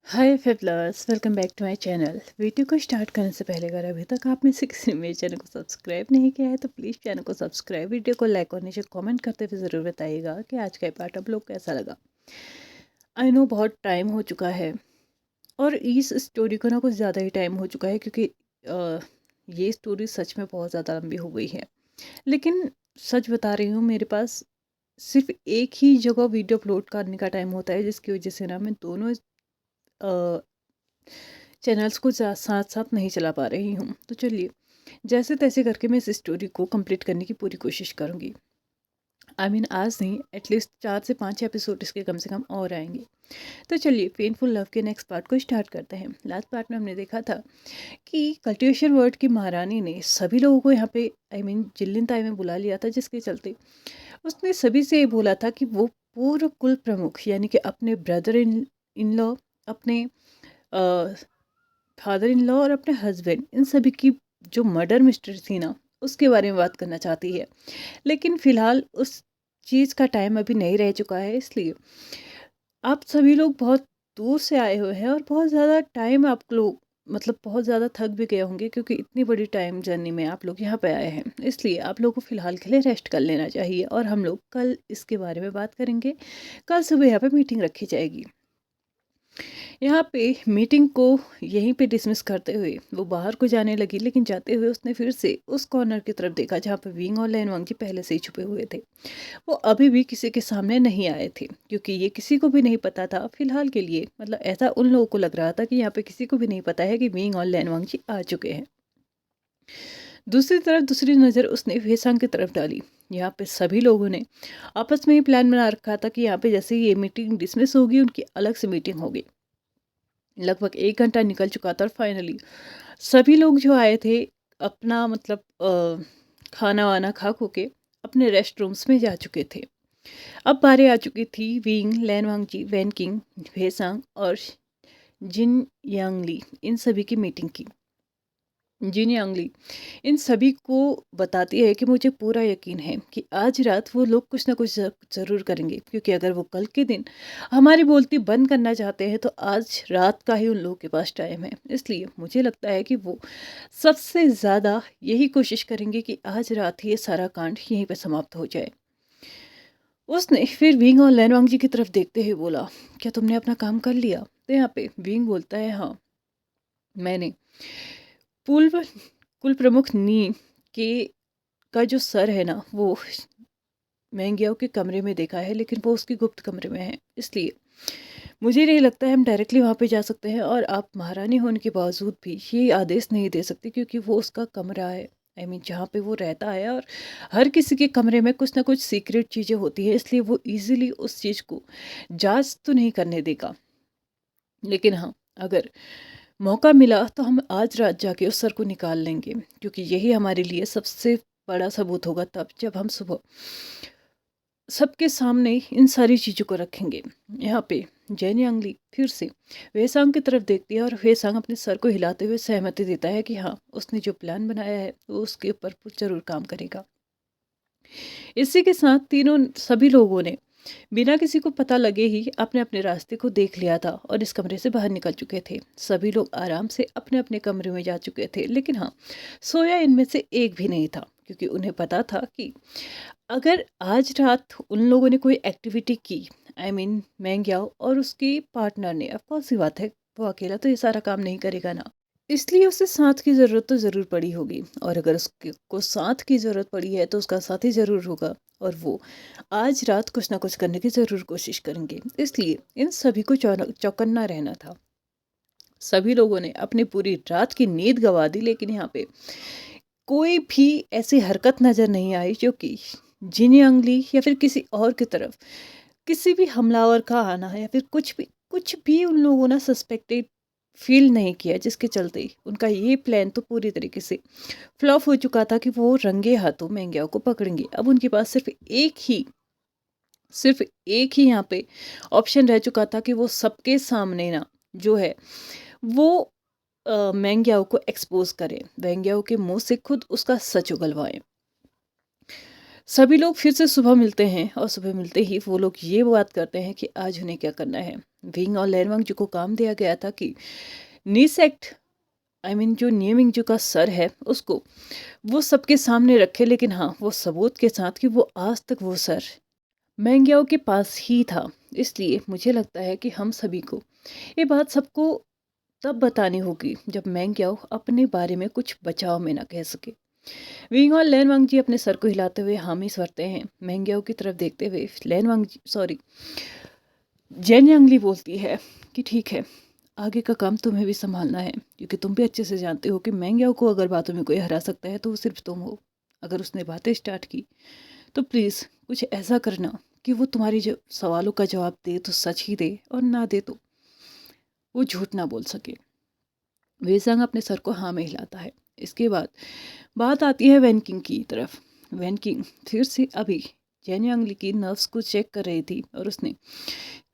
हाय फेवलर्स, welcome back to my channel. Video को start करने से पहले अगर अभी तक आप में से किसी ने मेरे चैनल को सब्सक्राइब नहीं किया है तो प्लीज़ चैनल को सब्सक्राइब, वीडियो को लाइक और नीचे कमेंट करते हुए ज़रूर बताइएगा कि आज का पार्ट आप लोग कैसा लगा। आई नो बहुत टाइम हो चुका है और इस स्टोरी को ना कुछ ज़्यादा ही टाइम हो चुका है क्योंकि ये स्टोरी सच में बहुत ज़्यादा लंबी हो गई है। लेकिन सच बता रही हूँ, मेरे पास सिर्फ एक ही जगह वीडियो अपलोड करने का टाइम होता है, जिसकी वजह से ना मैं दोनों चैनल्स को साथ साथ नहीं चला पा रही हूँ। तो चलिए, जैसे तैसे करके मैं इस स्टोरी को कंप्लीट करने की पूरी कोशिश करूँगी। आज नहीं, एटलीस्ट 4 से 5 एपिसोड इसके कम से कम और आएंगे। तो चलिए, पेनफुल लव के नेक्स्ट पार्ट को स्टार्ट करते हैं। लास्ट पार्ट में हमने देखा था कि कल्टिवेशन वर्ड की महारानी ने सभी लोगों को यहाँ पे जिल्लिन ताई में बुला लिया था, जिसके चलते उसने सभी से ये बोला था कि वो पूर्व कुल प्रमुख यानी कि अपने ब्रदर इन लॉ, अपने फादर इन लॉ और अपने हस्बैंड, इन सभी की जो मर्डर मिस्ट्री थी ना, उसके बारे में बात करना चाहती है। लेकिन फ़िलहाल उस चीज़ का टाइम अभी नहीं रह चुका है, इसलिए आप सभी लोग बहुत दूर से आए हुए हैं और बहुत ज़्यादा टाइम आप लोग बहुत ज़्यादा थक भी गए होंगे, क्योंकि इतनी बड़ी टाइम जर्नी में आप लोग यहाँ पे आए हैं। इसलिए आप लोगों को फ़िलहाल के लिए रेस्ट कर लेना चाहिए और हम लोग कल इसके बारे में बात करेंगे। कल सुबह यहाँ पे मीटिंग रखी जाएगी। यहाँ पे मीटिंग को यहीं पे डिसमिस करते हुए वो बाहर को जाने लगी, लेकिन जाते हुए उसने फिर से उस कॉर्नर की तरफ देखा जहाँ पे विंग और लैन जी पहले से ही छुपे हुए थे। वो अभी भी किसी के सामने नहीं आए थे, क्योंकि ये किसी को भी नहीं पता था फिलहाल के लिए। ऐसा उन लोगों को लग रहा था कि यहाँ पे किसी को भी नहीं पता है कि विंग और लैन जी आ चुके हैं। दूसरी तरफ दूसरी नज़र उसने फेसांग की तरफ डाली। यहाँ पे सभी लोगों ने आपस में ही प्लान बना रखा था कि यहाँ पे जैसे ही ये मीटिंग डिसमिस होगी, उनकी अलग से मीटिंग होगी। लगभग 1 घंटा निकल चुका था और फाइनली सभी लोग जो आए थे अपना खाना वाना खा खो के अपने रेस्ट रूम्स में जा चुके थे। अब बारी आ चुकी थी विंग, लैन वांगजी, वैन किंग, भेसांग और जिन यांगली, इन सभी की मीटिंग की। जिन यांगली इन सभी को बताती है कि मुझे पूरा यकीन है कि आज रात वो लोग कुछ ना कुछ ज़रूर करेंगे, क्योंकि अगर वो कल के दिन हमारी बोलती बंद करना चाहते हैं तो आज रात का ही उन लोगों के पास टाइम है। इसलिए मुझे लगता है कि वो सबसे ज़्यादा यही कोशिश करेंगे कि आज रात ही ये सारा कांड यहीं पर समाप्त हो जाए। उसने फिर विंग और लैनवांग जी की तरफ देखते हुए बोला, क्या तुमने अपना काम कर लिया? तो यहाँ पे विंग बोलता है, हाँ मैंने पूर्व कुल प्रमुख नी के का जो सर है ना, वो महंगियाओं के कमरे में देखा है, लेकिन वो उसकी गुप्त कमरे में है। इसलिए मुझे नहीं लगता है हम डायरेक्टली वहाँ पे जा सकते हैं, और आप महारानी होने के बावजूद भी ये आदेश नहीं दे सकती, क्योंकि वो उसका कमरा है। जहाँ पे वो रहता है, और हर किसी के कमरे में कुछ ना कुछ सीक्रेट चीज़ें होती है, इसलिए वो इजीली उस चीज़ को जांच तो नहीं करने देगा। लेकिन हाँ, अगर मौका मिला तो हम आज रात जाके उस सर को निकाल लेंगे, क्योंकि यही हमारे लिए सबसे बड़ा सबूत होगा तब जब हम सुबह सबके सामने इन सारी चीज़ों को रखेंगे। यहाँ पे जैन यांगली फिर से वेसांग की तरफ देखती है और वेसांग अपने सर को हिलाते हुए सहमति देता है कि हाँ, उसने जो प्लान बनाया है वो उसके ऊपर जरूर काम करेगा। इसी के साथ तीनों सभी लोगों ने बिना किसी को पता लगे ही अपने अपने रास्ते को देख लिया था और इस कमरे से बाहर निकल चुके थे। सभी लोग आराम से अपने अपने कमरे में जा चुके थे, लेकिन हाँ, सोया इनमें से एक भी नहीं था, क्योंकि उन्हें पता था कि अगर आज रात उन लोगों ने कोई एक्टिविटी की, मैंग्याओ और उसके पार्टनर ने, ऑफ कोर्स सी बात है, वो अकेला तो ये सारा काम नहीं करेगा ना, इसलिए उसे साथ की ज़रूरत तो ज़रूर पड़ी होगी। और अगर उसके को साथ की ज़रूरत पड़ी है तो उसका साथी ज़रूर होगा, और वो आज रात कुछ ना कुछ करने की ज़रूर कोशिश करेंगे। इसलिए इन सभी को चौकन्ना रहना था। सभी लोगों ने अपनी पूरी रात की नींद गंवा दी, लेकिन यहाँ पे कोई भी ऐसी हरकत नज़र नहीं आई जो कि जिनयांगली या फिर किसी और की तरफ किसी भी हमलावर का आना है, या फिर कुछ भी उन लोगों ने सस्पेक्टेड फील नहीं किया, जिसके चलते उनका ये प्लान तो पूरी तरीके से फ्लॉप हो चुका था कि वो रंगे हाथों मेंग्याओ को पकड़ेंगे। अब उनके पास सिर्फ एक ही यहाँ पे ऑप्शन रह चुका था कि वो सबके सामने ना जो है वो मेंग्याओ को एक्सपोज करें, मेंग्याओ के मुंह से खुद उसका सच उगलवाएं। सभी लोग फिर से सुबह मिलते हैं और सुबह मिलते ही वो लोग ये बात करते हैं कि आज उन्हें क्या करना है। विंग और लैनवांग जी को काम दिया गया था कि नीसेक्ट जो नियमिंग जो का सर है उसको वो सबके सामने रखे, लेकिन हाँ वो सबूत के साथ कि वो आज तक वो सर मैंग्याओ के पास ही था। इसलिए मुझे लगता है कि हम सभी को ये बात सबको तब बतानी होगी जब मैंग्याओ अपने बारे में कुछ बचाव में ना कह सके। विंग और लैनवांग जी अपने सर को हिलाते हुए हामी भरते हैं। मैंग्याओ की तरफ देखते हुए लैनवांग जी सॉरी जेन यांगली बोलती है कि ठीक है, आगे का काम तुम्हें भी संभालना है, क्योंकि तुम भी अच्छे से जानते हो कि मैंग्याओ को अगर बातों में कोई हरा सकता है तो वो सिर्फ तुम हो। अगर उसने बातें स्टार्ट की तो प्लीज़ कुछ ऐसा करना कि वो तुम्हारी जो सवालों का जवाब दे तो सच ही दे, और ना दे तो वो झूठ ना बोल सके। वेसांग अपने सर को हाँ में हिलाता है। इसके बाद बात आती है वैनकिंग की तरफ। वैनकिंग फिर से अभी जैन यांगली की नर्व्स को चेक कर रही थी और उसने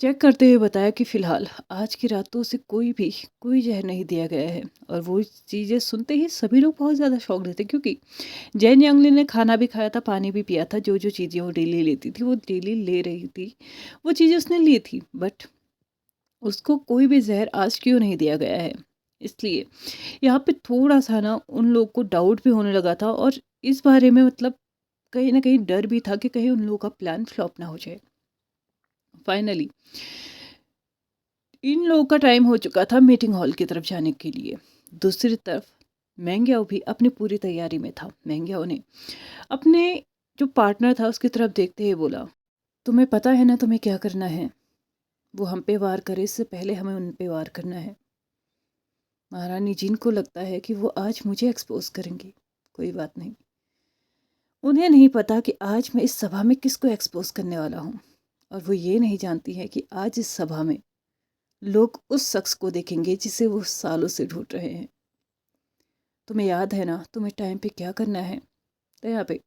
चेक करते हुए बताया कि फ़िलहाल आज की रात तो उसे कोई जहर नहीं दिया गया है। और वो चीज़ें सुनते ही सभी लोग बहुत ज़्यादा शॉक्ड थे, क्योंकि जैन यांगली ने खाना भी खाया था, पानी भी पिया था, जो जो चीज़ें वो डेली लेती थी वो डेली ले रही थी, वो चीज़ें उसने ली थी, बट उसको कोई भी जहर आज क्यों नहीं दिया गया है। इसलिए यहाँ पे थोड़ा सा ना उन लोग को डाउट भी होने लगा था, और इस बारे में मतलब कहीं ना कहीं डर भी था कि कहीं उन लोगों का प्लान फ्लॉप ना हो जाए। फाइनली इन लोगों का टाइम हो चुका था मीटिंग हॉल की तरफ जाने के लिए। दूसरी तरफ मैंग्याओ भी अपनी पूरी तैयारी में था। मैंग्याओ ने अपने जो पार्टनर था उसकी तरफ देखते हुए बोला, तुम्हें पता है ना तुम्हें क्या करना है। वो हम पे वार करे इससे पहले हमें उन पे वार करना है। महारानी जिन को लगता है कि वो आज मुझे एक्सपोज करेंगी, कोई बात नहीं। उन्हें नहीं पता कि आज मैं इस सभा में किसको एक्सपोज करने वाला हूँ, और वो ये नहीं जानती है कि आज इस सभा में लोग उस शख्स को देखेंगे जिसे वो सालों से ढूंढ रहे हैं। तुम्हें याद है ना तुम्हें टाइम पे क्या करना है। तो यहाँ पे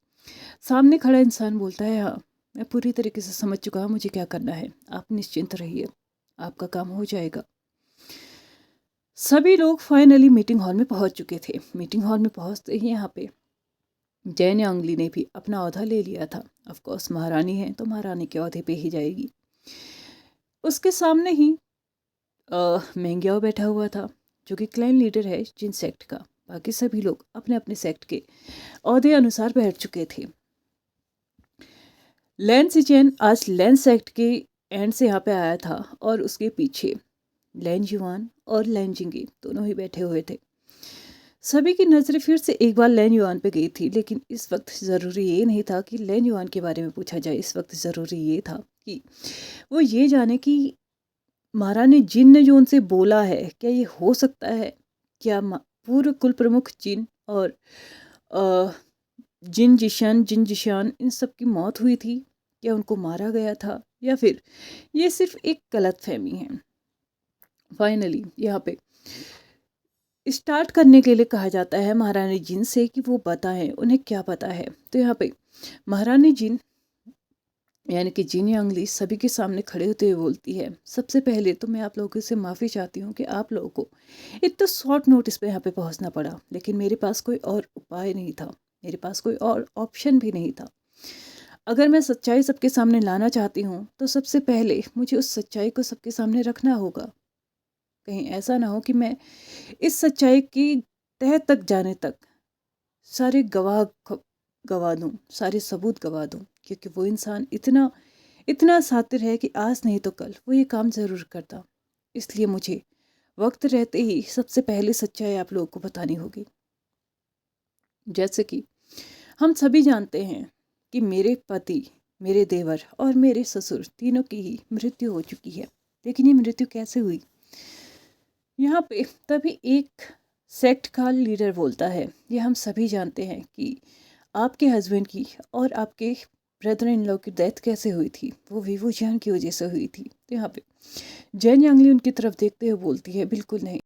सामने खड़ा इंसान बोलता है, हाँ मैं पूरी तरीके से समझ चुका हूँ मुझे क्या करना है, आप निश्चिंत रहिए, आपका काम हो जाएगा। सभी लोग फाइनली मीटिंग हॉल में पहुंच चुके थे। मीटिंग हॉल में पहुंचते ही यहाँ पे जैन यांगली ने भी अपना औहदा ले लिया था। ऑफ कोर्स महारानी है तो महारानी के औहदे पे ही जाएगी। उसके सामने ही मेंग्याओ बैठा हुआ था, जो कि क्लैन लीडर है जिन सेक्ट का। बाकी सभी लोग अपने अपने सेक्ट के औहदे अनुसार बैठ चुके थे। लैन सिचेन आज लैन सेक्ट के एंड से यहाँ पे आया था, और उसके पीछे लैन युआन और लैन जिंगी दोनों ही बैठे हुए थे। सभी की नज़रें फिर से एक बार लैन युआन पे गई थी, लेकिन इस वक्त ज़रूरी ये नहीं था कि लैन युआन के बारे में पूछा जाए। इस वक्त ज़रूरी ये था कि वो ये जाने कि महारानी जिन ने जो उनसे बोला है क्या ये हो सकता है। क्या पूर्व कुल प्रमुख जिन और अ, जिन जिशान इन सब की मौत हुई थी, क्या उनको मारा गया था, या फिर ये सिर्फ एक गलत फहमी है। फाइनली यहाँ पे स्टार्ट करने के लिए कहा जाता है महारानी जिन से कि वो बताएं उन्हें क्या पता है। तो यहाँ पे महारानी जिन यानी कि जिन यांगली सभी के सामने खड़े होते हुए बोलती है, सबसे पहले तो मैं आप लोगों से माफ़ी चाहती हूँ कि आप लोगों को एक तो शॉर्ट नोटिस पे यहाँ पे पहुँचना पड़ा, लेकिन मेरे पास कोई और उपाय नहीं था, मेरे पास कोई और ऑप्शन भी नहीं था। अगर मैं सच्चाई सबके सामने लाना चाहती हूँ तो सबसे पहले मुझे उस सच्चाई को सबके सामने रखना होगा। कहीं ऐसा ना हो कि मैं इस सच्चाई की तह तक जाने तक सारे गवा दूँ, सारे सबूत गवा दूँ, क्योंकि वो इंसान इतना इतना शातिर है कि आज नहीं तो कल वो ये काम ज़रूर करता। इसलिए मुझे वक्त रहते ही सबसे पहले सच्चाई आप लोगों को बतानी होगी। जैसे कि हम सभी जानते हैं कि मेरे पति, मेरे देवर और मेरे ससुर तीनों की ही मृत्यु हो चुकी है। लेकिन ये मृत्यु कैसे हुई। यहाँ पे तभी एक सेक्ट का लीडर बोलता है, ये हम सभी जानते हैं कि आपके हस्बैंड की और आपके ब्रदर इन लॉ की डेथ कैसे हुई थी, वो वीवू जियान की वजह से हुई थी। तो यहाँ पे जैन यांगली उनकी तरफ देखते हुए बोलती है, बिल्कुल नहीं,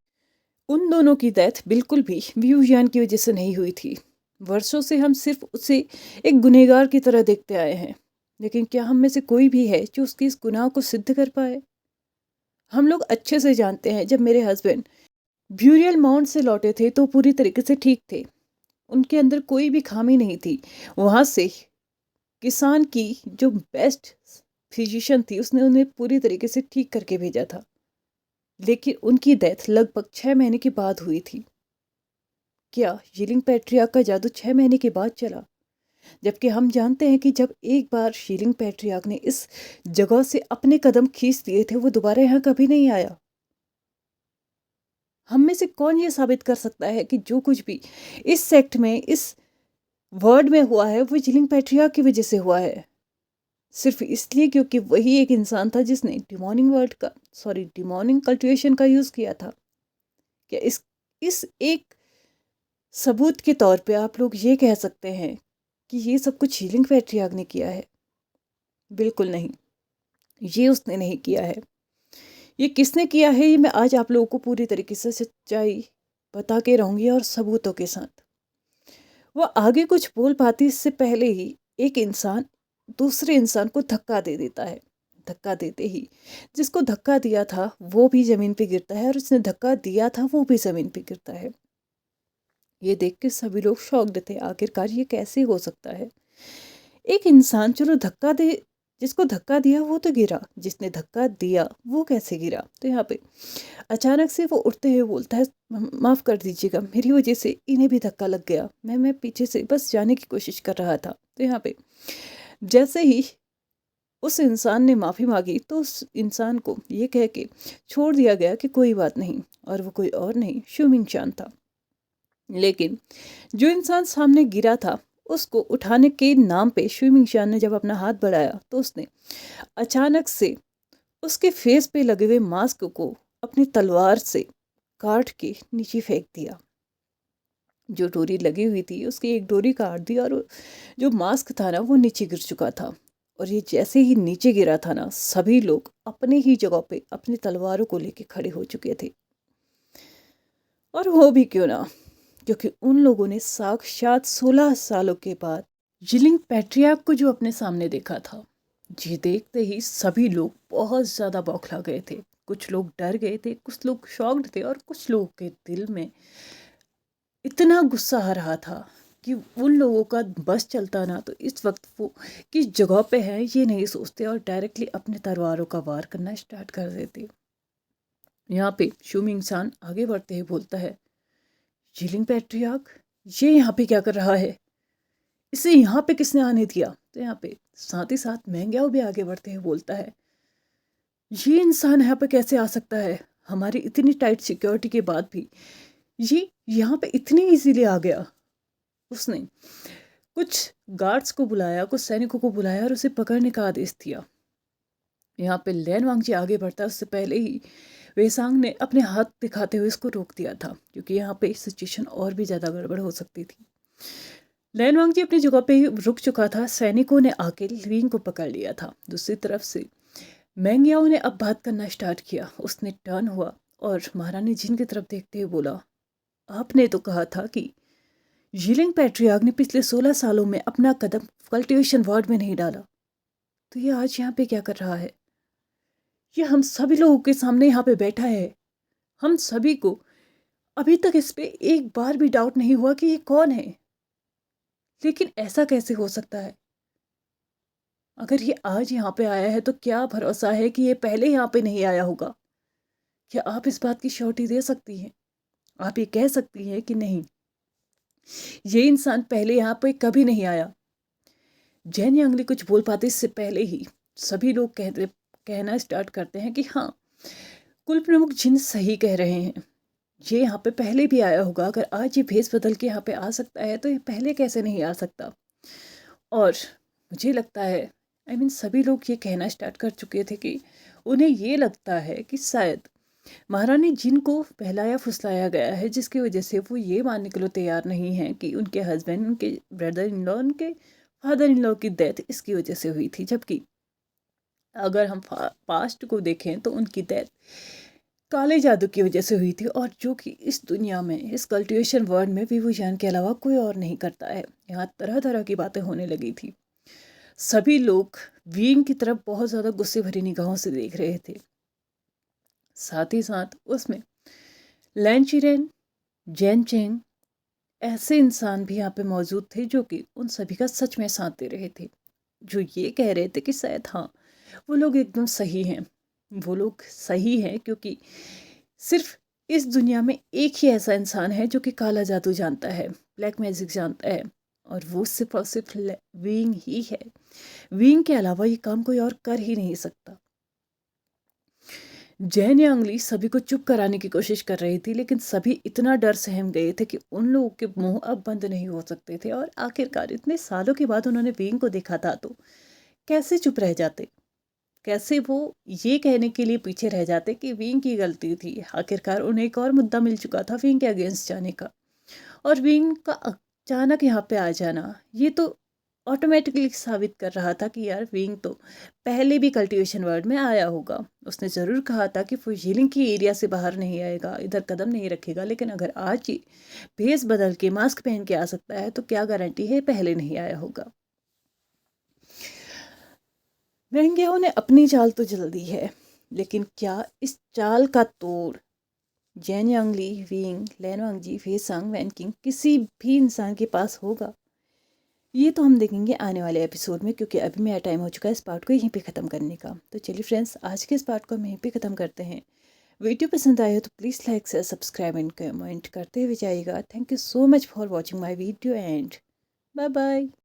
उन दोनों की डेथ बिल्कुल भी वीवू जियान की वजह से नहीं हुई थी। वर्षों से हम सिर्फ उसे एक गुनहगार की तरह देखते आए हैं, लेकिन क्या हम में से कोई भी है जो उसके इस गुनाह को सिद्ध कर पाए। हम लोग अच्छे से जानते हैं जब मेरे हस्बैंड ब्यूरियल माउंट से लौटे थे तो पूरी तरीके से ठीक थे, उनके अंदर कोई भी खामी नहीं थी। वहाँ से किसान की जो बेस्ट फिजिशियन थी उसने उन्हें पूरी तरीके से ठीक करके भेजा था, लेकिन उनकी डेथ लगभग 6 महीने के बाद हुई थी। क्या शीलिंग पैट्रियार्क का जादू 6 महीने के बाद चला? जबकि हम जानते हैं कि जब एक बार शीलिंग पैट्रियार्क ने इस जगह से अपने कदम खींच दिए थे, वो दोबारा यहाँ कभी नहीं आया। हम में से कौन ये साबित कर सकता है कि जो कुछ भी इस सेक्ट में, इस वर्ड में हुआ है, वो शीलिंग पैट्रियार्क की वजह से हुआ है? सिर्फ इसलिए क्योंकि वही एक इंसान था जिसने डिमोनिंग कल्टिवेशन का यूज किया था। क्या इस एक सबूत के तौर पे आप लोग ये कह सकते हैं कि ये सब कुछ शीलिंग पैट्रियार्क ने किया है? बिल्कुल नहीं, ये उसने नहीं किया है। ये किसने किया है, ये मैं आज आप लोगों को पूरी तरीके से सच्चाई बता के रहूंगी और सबूतों के साथ। वो आगे कुछ बोल पाती इससे पहले ही एक इंसान दूसरे इंसान को धक्का दे देता है। धक्का देते ही जिसको धक्का दिया था वो भी जमीन पे गिरता है, और उसने धक्का दिया था वो भी जमीन पे गिरता है। ये देख के सभी लोग शॉक्ड थे, आखिरकार ये कैसे हो सकता है? एक इंसान, चलो धक्का दे, जिसको धक्का दिया वो तो गिरा, जिसने धक्का दिया वो कैसे गिरा? तो यहाँ पे अचानक से वो उठते हुए बोलता है, माफ़ कर दीजिएगा, मेरी वजह से इन्हें भी धक्का लग गया, मैं पीछे से बस जाने की कोशिश कर रहा था। तो यहाँ पे जैसे ही उस इंसान ने माफ़ी मांगी तो उस इंसान को ये कह के छोड़ दिया गया कि कोई बात नहीं, और वो कोई और नहीं, शुमिंग चान था। लेकिन जो इंसान सामने गिरा था उसको उठाने के नाम पे शुमिंग चान ने जब अपना हाथ बढ़ाया तो उसने अचानक से उसके फेस पे लगे हुए मास्क को अपनी तलवार से काट के नीचे फेंक दिया। जो डोरी लगी हुई थी उसकी एक डोरी काट दी, और जो मास्क था ना वो नीचे गिर चुका था। और ये जैसे ही नीचे गिरा था ना, सभी लोग अपने ही जगह पे अपनी तलवारों को लेके खड़े हो चुके थे। और वो भी क्यों ना, क्योंकि उन लोगों ने साक्षात 16 सालों के बाद जिलिंग पैट्रियार्क को जो अपने सामने देखा था। जी देखते ही सभी लोग बहुत ज़्यादा बौखला गए थे। कुछ लोग डर गए थे, कुछ लोग शॉक्ड थे, और कुछ लोगों के दिल में इतना गुस्सा आ रहा था कि उन लोगों का बस चलता ना तो इस वक्त वो किस जगह पे है ये नहीं सोचते, और डायरेक्टली अपने तलवारों का वार करना स्टार्ट कर देते। यहाँ पे शुमिंग इंसान आगे बढ़ते हुए बोलता है, जीलिंग पैट्रियार्क, ये यहाँ पे क्या कर रहा है? इसे यहाँ पे किसने आने दिया? तो यहाँ पे साथ ही साथ महंग्याओ भी आगे बढ़ते हुए बोलता है, ये इंसान यहाँ पे कैसे आ सकता है? हमारी इतनी टाइट सिक्योरिटी के बाद भी ये यहाँ पे इतनी इजीली आ गया। उसने कुछ गार्ड्स को बुलाया, कुछ सैनिकों को बुलाया और उसे पकड़ने का आदेश दिया। यहाँ पे लैन वांगजी आगे बढ़ता, उससे पहले ही वेसांग ने अपने हाथ दिखाते हुए इसको रोक दिया था, क्योंकि यहाँ पे सिचुएशन और भी ज़्यादा गड़बड़ हो सकती थी। लैन वांगजी अपनी जगह पे ही रुक चुका था, सैनिकों ने आके लिविंग को पकड़ लिया था। दूसरी तरफ से मैंग्याओ ने अब बात करना स्टार्ट किया। उसने टर्न हुआ और महारानी जिन की तरफ देखते हुए बोला, आपने तो कहा था कि यिलिंग पैट्रियार्क ने पिछले 16 सालों में अपना कदम कल्टीवेशन वार्ड में नहीं डाला, तो ये आज यहाँ पे क्या कर रहा है? ये हम सभी लोगों के सामने यहाँ पे बैठा है। हम सभी को अभी तक इस पे एक बार भी डाउट नहीं हुआ कि ये कौन है, लेकिन ऐसा कैसे हो सकता है? अगर ये आज यहाँ पे आया है तो क्या भरोसा है कि ये पहले यहाँ पे नहीं आया होगा? क्या आप इस बात की श्योरिटी दे सकती हैं? आप ये कह सकती हैं कि नहीं, ये इंसान पहले यहाँ पे कभी नहीं आया? जैन यांगली कुछ बोल पाते इससे पहले ही सभी लोग कहना स्टार्ट करते हैं कि हाँ, कुल प्रमुख जिन सही कह रहे हैं, ये यहाँ पे पहले भी आया होगा। अगर आज ये भेस बदल के यहाँ पे आ सकता है तो ये पहले कैसे नहीं आ सकता? और मुझे लगता है, सभी लोग ये कहना स्टार्ट कर चुके थे कि उन्हें ये लगता है कि शायद महारानी जिन को बहलाया फुसलाया गया है, जिसकी वजह से वो ये मानने के लिए तैयार नहीं है कि उनके हस्बैंड, उनके ब्रदर इन लॉ, उनके फादर इन लॉ की डेथ इसकी वजह से हुई थी। जबकि अगर हम पास्ट को देखें तो उनकी डेथ काले जादू की वजह से हुई थी, और जो कि इस दुनिया में, इस कल्टिवेशन वर्ल्ड में विभूषण के अलावा कोई और नहीं करता है। यहाँ तरह तरह की बातें होने लगी थी। सभी लोग वीन की तरफ बहुत ज़्यादा गुस्से भरी निगाहों से देख रहे थे। साथ ही साथ उसमें लैन चिरेन, जैन चेंग, ऐसे इंसान भी यहाँ पे मौजूद थे जो कि उन सभी का सच में साथ दे रहे थे। जो ये कह रहे थे कि शायद हाँ, वो लोग एकदम सही हैं। वो लोग सही हैं क्योंकि सिर्फ़ इस दुनिया में एक ही ऐसा इंसान है जो कि काला जादू जानता है, ब्लैक मैजिक जानता है, और वो सिर्फ़ और सिर्फ़ विंग ही है। विंग के अलावा ये काम कोई और कर ही नहीं सकता। जैन यांगली सभी को चुप कराने की कोशिश कर रही थी, लेकिन सभी इतना डर सहम गए थे कि उन लोगों के मुंह अब बंद नहीं हो सकते थे, और आखिरकार इतने सालों के बाद उन्होंने विंग को देखा था तो कैसे चुप रह जाते, कैसे वो ये कहने के लिए पीछे रह जाते कि विंग की गलती थी। आखिरकार उन्हें एक और मुद्दा मिल चुका था विंग के अगेंस्ट जाने का, और विंग का अचानक यहाँ पे आ जाना ये तो ऑटोमेटिकली साबित कर रहा था कि यार विंग तो पहले भी कल्टीवेशन वर्ल्ड में आया होगा। उसने ज़रूर कहा था कि वो हीलिंग की एरिया से बाहर नहीं आएगा, इधर कदम नहीं रखेगा, लेकिन अगर आज ही भेस बदल के मास्क पहन के आ सकता है तो क्या गारंटी है पहले नहीं आया होगा। वेंग्याओ ने अपनी चाल तो चल दी है, लेकिन क्या इस चाल का तोड़ जैन यांगली, विंग, लैन वांगजी, फेसांग, वैनकिंग किसी भी इंसान के पास होगा? ये तो हम देखेंगे आने वाले एपिसोड में, क्योंकि अभी मेरा टाइम हो चुका है इस पार्ट को यहीं पे ख़त्म करने का। तो चलिए फ्रेंड्स, आज के इस पार्ट को हम यहीं पे ख़त्म करते हैं। वीडियो पसंद आए हो तो please like share subscribe and comment करते हुए जाइएगा। Thank you so much for watching my video and bye bye.